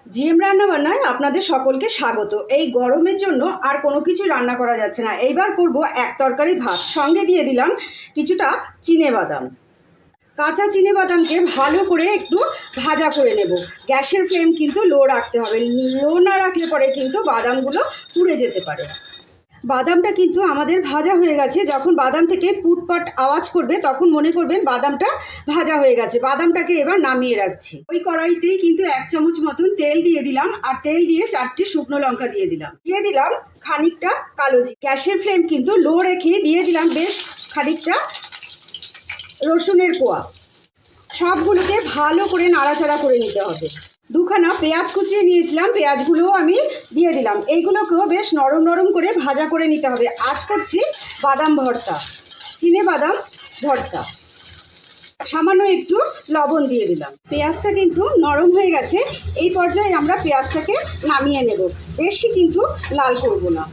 GM রান্নাবান্নায় আপনাদের সকলকে স্বাগত। এই গরমের জন্য আর কোনো কিছু রান্না করা যাচ্ছে না। এইবার করব এক তরকারি ভাত, সঙ্গে দিয়ে দিলাম কিছুটা চিনেবাদাম। কাঁচা চিনেবাদামকে ভালো করে একটু ভাজা করে নেব। গ্যাসের ফ্লেম কিন্তু লো রাখতে হবে, লো না রাখলে পরে কিন্তু বাদামগুলো পুড়ে যেতে পারে। বাদামটা কিন্তু আমাদের ভাজা হয়ে গেছে। যখন বাদাম থেকে পুটপাট আওয়াজ করবে তখন মনে করবেন বাদামটা ভাজা হয়ে গেছে। বাদামটাকে এবার নামিয়ে রাখছি। ওই কড়াইতেই কিন্তু 1 চামচ মতন তেল দিয়ে দিলাম, আর তেল দিয়ে 4টি শুকনো লঙ্কা দিয়ে দিলাম। দিয়ে দিলাম খানিকটা কালো জিরে। গ্যাসের ফ্লেম কিন্তু লো রেখে দিয়ে দিলাম বেশ খানিকটা রসুনের কোয়া। সবগুলোকে ভালো করে নাড়াচাড়া করে নিতে হবে। দুখানা পেঁয়াজ কুচিয়ে নিয়েছিলাম, পেঁয়াজগুলোও আমি দিয়ে দিলাম। এইগুলোকেও বেশ নরম নরম করে ভাজা করে নিতে হবে। আজ করছি বাদাম ভর্তা, চিনেবাদাম ভর্তা। সামান্য একটু লবণ দিয়ে দিলাম। পেঁয়াজটা কিন্তু নরম হয়ে গেছে। এই পর্যায়ে আমরা পেঁয়াজটাকে নামিয়ে নেব, বেশি কিন্তু লাল করব না।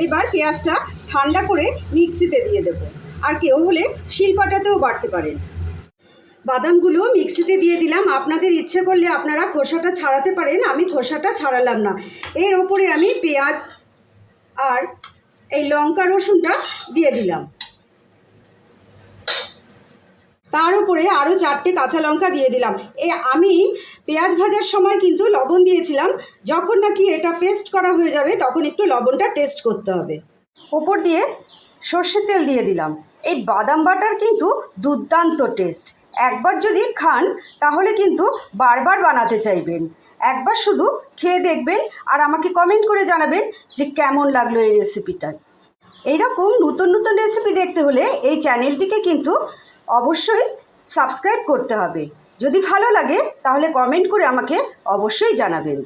এবার পেঁয়াজটা ঠান্ডা করে মিক্সিতে দিয়ে দেব, আর কেউ হলে শিলপাটাতেও বাটতে পারেন। বাদামগুলো মিক্সিতে দিয়ে দিলাম। আপনাদের ইচ্ছে করলে আপনারা খোসাটা ছাড়াতে পারেন, আমি খোসাটা ছাড়ালাম না। এর ওপরে আমি পেঁয়াজ আর এই লঙ্কা রসুনটা দিয়ে দিলাম। তার উপরে আরও 4টে কাঁচা লঙ্কা দিয়ে দিলাম। আমি পেঁয়াজ ভাজার সময় কিন্তু লবণ দিয়েছিলাম। যখন নাকি এটা পেস্ট করা হয়ে যাবে তখন একটু লবণটা টেস্ট করতে হবে। ওপর দিয়ে সর্ষের তেল দিয়ে দিলাম। এই বাদাম বাটার কিন্তু দুর্দান্ত টেস্ট। একবার যদি খান তাহলে কিন্তু বারবার বানাতে চাইবেন। একবার শুধু খেয়ে দেখবেন আর আমাকে কমেন্ট করে জানাবেন যে কেমন লাগলো এই রেসিপিটা। এইরকম নতুন নতুন রেসিপি দেখতে হলে এই চ্যানেলটিকে কিন্তু অবশ্যই সাবস্ক্রাইব করতে হবে। যদি ভালো লাগে তাহলে কমেন্ট করে আমাকে অবশ্যই জানাবেন।